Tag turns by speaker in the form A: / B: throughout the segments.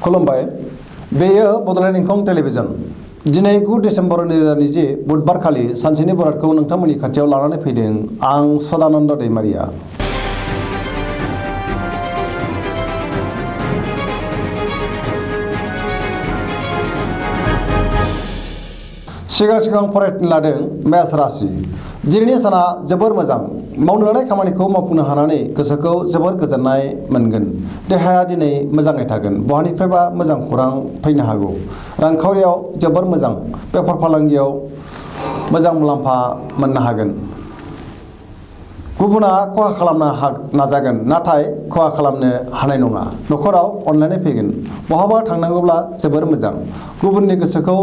A: खुलुमबाय बेयो बड'लेण्ड इंखं टेलिभिजन दिनै 9 डिसेम्बर 2020 बुधबार खालि सानसेनि बरादखौ नोंथांमोननि खाथियाव लानानै फैदों आं सदानन्द दैमारिया। सिगां फरायनो लादों मेष राशि। दिनैनि साना जोबोर मोजां। मावनो लानाय खामानिखौ मावफुंनो हानानै गोसोखौ जोबोर गोजोननाय मोनगोन। देहाया दिनै मोजाङै थागोन। बहानिफ्रायबा मोजां खौरां फैनो हागौ। रांखावरियाव जोबोर मोजां। बेफार फालांगियाव मोजां मुलाम्फा मोननो हागोन। गुबुना खहा खालामनो नाजागोन नाथाय खहा खालामनो हानाय नङा। न'खराव अनलायनाय फैगोन। बहाबा थांनांगौब्ला जोबोर मोजां। गुबुननि गोसोखौ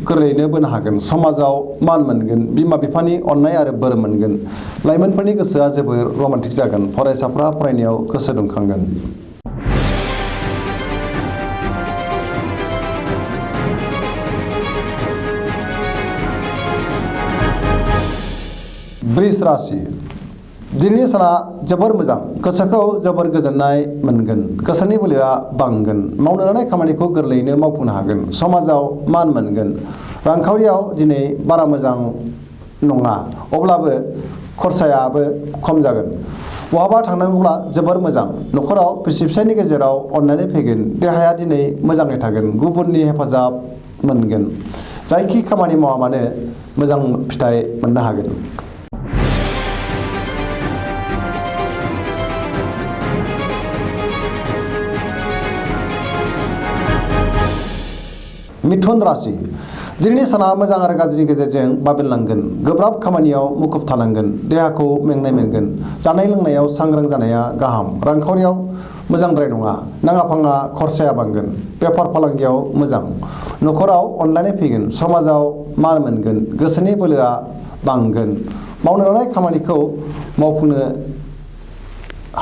A: गोरलैयैनो बोनो हागोन। समाजाव मान मोनगोन। बिमा बिफानि अननाय आरो बोर मोनगोन। लाइमोनफोरनि गोसोआ जोबोर रमान्टिक जागोन। फरायसाफ्रा फरायनायाव गोसो दुंखांगोन। वृष राशि। दिनैनि साना जोबोर मोजां। गोसोखौ जोबोर गोजोननाय मोनगोन। गोसोनि बोलोआ बांगोन। मावनो लानाय खामानिखौ गोरलैयैनो मावफुंनो हागोन। समाजाव मान मोनगोन। रांखावरियाव दिनै बारा मोजां नङा अब्लाबो खरसायाबो खम जागोन। बहाबा थांनांगौब्ला जोबोर मोजां। न'खराव बिसि फिसायनि गेजेराव अनलायनाय फैगोन। देहाया दिनै मोजाङै थागोन। गुबुननि हेफाजाब मोनगोन। जायखि खामानि मावा मानो मोजां फिथाइ मोननो हागोन। मिथुन राशि। दिनैनि साना मोजां आरो गाज्रिनि गेजेरजों बाबेनलांगोन। गोब्राब खामानियाव मुखुब थानांगोन। देहाखौ मेंनाय मोनगोन। जानाय लोंनायाव सांग्रां जानाया गाहाम। रांखावरियाव मोजांद्राय नङा। नाङा फाङा खरसाया बांगोन। बेफार फालांगियाव मोजां। न'खराव अनलायनाय फैगोन। समाजाव मान मोनगोन। गोसोनि बोलोआ बांगोन। मावनो लानाय खामानिखौ मावफुंनो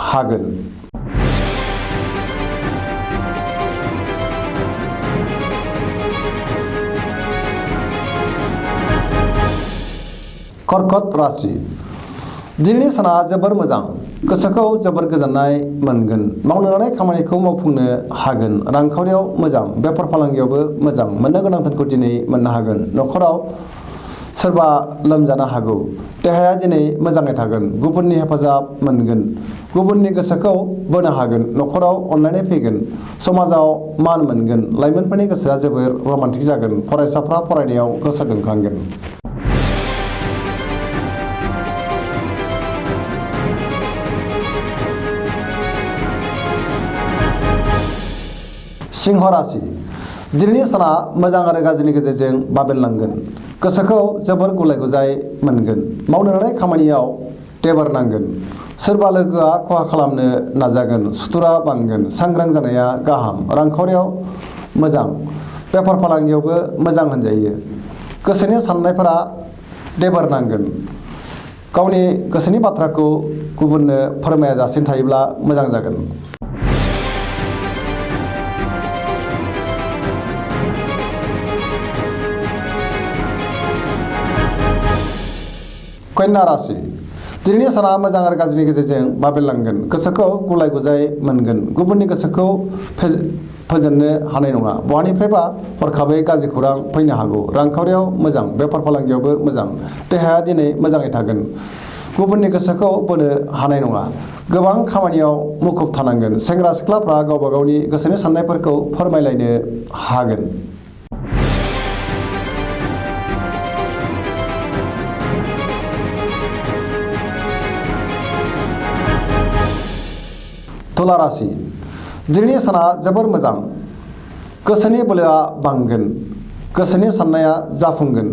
A: हागोन। कर्कट राशि। दिनैनि साना जोबोर मोजां। गोसोखौ जोबोर गोजोननाय मोनगोन। मावनो लानाय खामानिखौ मावफुंनो हागोन। रांखावरियाव मोजां। बेफार फालांगियावबो मोजां। मोननो गोनां धोनखौ दिनै मोननो हागोन। न'खराव सोरबा लोमजानो हागौ। देहाया दिनै मोजाङै थागोन। गुबुननि हेफाजाब मोनगोन। गुबुननि गोसोखौ बोनो हागोन। न'खराव अनलायनाय फैगोन। समाजाव मान मोनगोन। लाइमोनफोरनि गोसोआ जोबोर रमान्टिक जागोन। फरायसाफ्रा फरायनायाव गोसो दुंखांगोन। सिंह राशि। दिनैनि साना मोजां आरो गाज्रिनि गेजेरजों बाबेनलांगोन। गोसोखौ जोबोर गुलाय गुजाय मोनगोन। मावनो लानाय खामानियाव टेबार नांगोन। सोरबा लोगोआ खहा खालामनो नाजागोन। सुथुरा बांगोन। सांग्रां जानाया गाहाम। रांखावरियाव मोजां। बेफार फालांगियावबो मोजां होनजायो। गोसोनि साननायफोरा टेबार नांगोन। गावनि गोसोनि बाथ्राखौ गुबुननो फोरमायाजासिनो थायोब्ला मोजां जागोन। कन्या राशि। दिनैनि साना मोजां आरो गाज्रिनि गेजेरजों बाबेनलांगोन। गोसोखौ गुलाय गुजाय मोनगोन। गुबुननि गोसोखौ फोजेननो हानाय नङा। बहानिफ्रायबा हरखाबै गाज्रि खौरां फैनो हागौ। रांखावरियाव मोजां। बेफार फालांगियावबो मोजां। देहाया दिनै मोजाङै थागोन। गुबुननि गोसोखौ बोनो हानाय नङा। गोबां खामानियाव मुखुब थानांगोन। सेंग्रा सिख्लाफ्रा गावबा गावनि गोसोनि साननायफोरखौ फोरमायलायनो हागोन। तुला राशि। दिनैनि साना जोबोर मोजां। गोसोनि बोलोआ बांगोन। गोसोनि साननाया जाफुंगोन।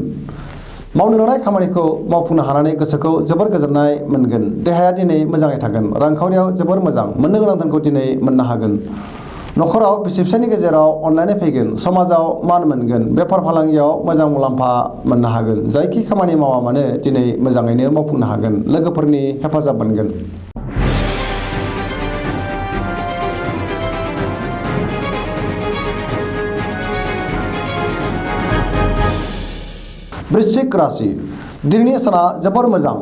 A: मावनो लानाय खामानिखौ मावफुंनो हानानै गोसोखौ जोबोर गोजोननाय मोनगोन। देहाया दिनै मोजाङै थागोन। रांखावरियाव जोबोर मोजां। मोननो गोनां धोनखौ दिनै मोननो हागोन। न'खराव बिसि फिसायनि गेजेराव अनलायनाय फैगोन। समाजाव मान मोनगोन। बेफार फालांगियाव मोजां मुलाम्फा मोननो हागोन। जायखि खामानि मावा मानो दिनै मोजाङैनो मावफुंनो हागोन। लोगोफोरनि हेफाजाब मोनगोन। वृश्चिक राशि। दिनैनि साना जोबोर मोजां।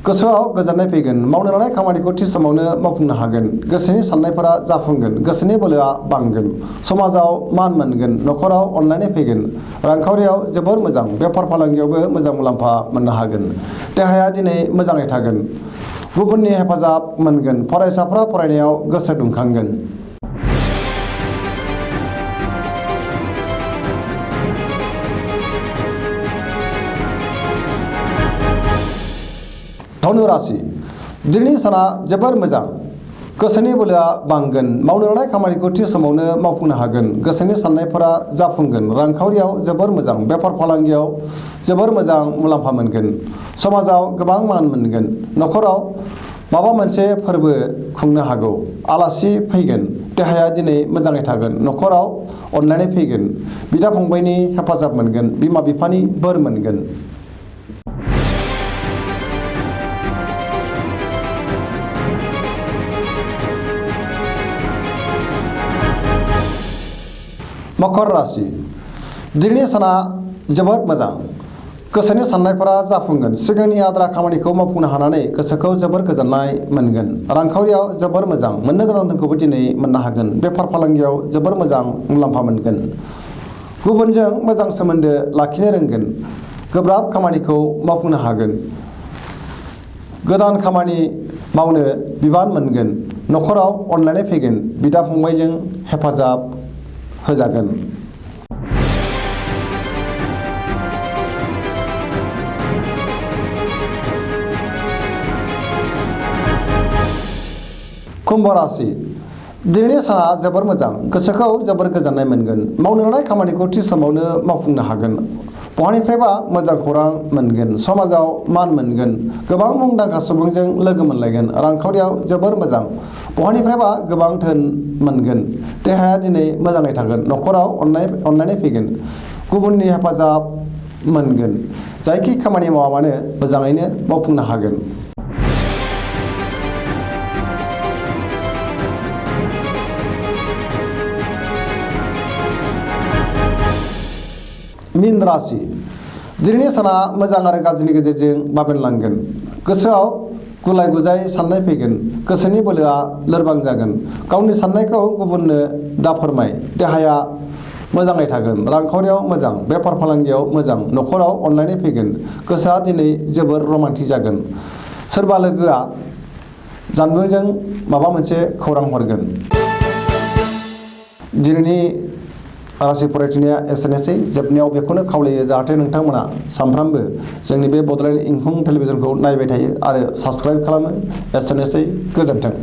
A: गोसोआव गोजोननाय फैगोन मावनो लानाय खामानिखौ थि समावनो मावफुंनो हागोन गोसोनि साननायफोरा जाफुंगोन गोसोनि बोलोआ बांगोन समाजाव मान मोनगोन न'खराव अनलायनाय फैगोन रांखावरियाव जोबोर मोजां बेफार फालांगियावबो मोजां मुलाम्फा मोननो हागोन देहाया दिनै मोजाङै थागोन गुबुननि हेफाजाब मोनगोन फरायसाफ्रा फरायनायाव गोसो दुंखांगोन। धनु राशि दिनैनि साना जोबोर मोजां गोसोनि बोलोआ बांगोन मावनो लानाय खामानिखौ थि समावनो मावफुंनो हागोन गोसोनि साननायफोरा जाफुंगोन रांखावरियाव जोबोर मोजां बेफार फालांगियाव जोबोर मोजां मुलाम्फा मोनगोन समाजाव गोबां मान मोनगोन न'खराव माबा मोनसे फोरबो खुंनो हागौ आलासि फैगोन देहाया दिनै मोजाङै थागोन न'खराव अनलायनाय फैगोन बिदा फंबायनि हेफाजाब मोनगोन बिमा बिफानि बोर मोनगोन। मकर राशि दिनैनि साना जोबोद मोजां गोसोनि साननायफोरा जाफुंगोन सिगांनि आद्रा खामानिखौ मावफुंनो हानानै गोसोखौ जोबोर गोजोननाय मोनगोन रांखावरियाव जोबोर मोजां मोननो गोनां धोनखौबो दिनै मोननो हागोन बेफार फालांगियाव जोबोर मोजां मुलाम्फा मोनगोन गुबुनजों मोजां सोमोन्दो लाखिनो रोंगोन गोब्राब खामानिखौ मावफुंनो हागोन गोदान खामानि मावनो बिबान मोनगोन न'खराव अनलायनाय फैगोन बिदा फंबायजों हेफाजाब होजागोन। कुम्भ राशि दिनैनि साना जोबोर मोजां गोसोखौ जोबोर गोजोननाय मोनगोन मावनो लानाय खामानिखौ थि समावनो मावफुंनो हागोन बहानिफ्रायबा मोजां खौरां मोनगोन समाजाव मान मोनगोन गोबां मुंदांखा सुबुंजों लोगो मोनलायगोन रांखावरियाव जोबोर मोजां बहानिफ्रायबा गोबां धोन मोनगोन देहाया दिनै मोजाङै थागोन न'खराव अनलायनाय फैगोन गुबुननि हेफाजाब मोनगोन जायखि खामानि मावा मानो मोजाङैनो मावफुंनो हागोन। मीन राशि दिनैनि साना मोजां आरो गाज्रिनि गेजेरजों बाबेनलांगोन गोसोआव गुलाय गुजाय साननाय फैगोन गोसोनि बोलोआ लोरबां जागोन गावनि साननायखौ गुबुननो दा फोरमाय देहाया मोजाङै थागोन रांखावरियाव मोजां बेफार फालांगियाव मोजां न'खराव अनलायनाय फैगोन गोसोआ दिनै जोबोर रमान्टिक जागोन सोरबा लोगोआ जानबुंजों माबा मोनसे खौरां हरगोन। दिनैनि राशि फरायथिनाया एसेनोसै जोबनायाव बेखौनो खावलायो जाहाथे नोंथांमोना सानफ्रामबो जोंनि बे बड'लेण्ड इंखं टेलिभिजनखौ नायबाय थायो आरो साबस्क्राइब खालामो एसेनोसै गोजोन्थों।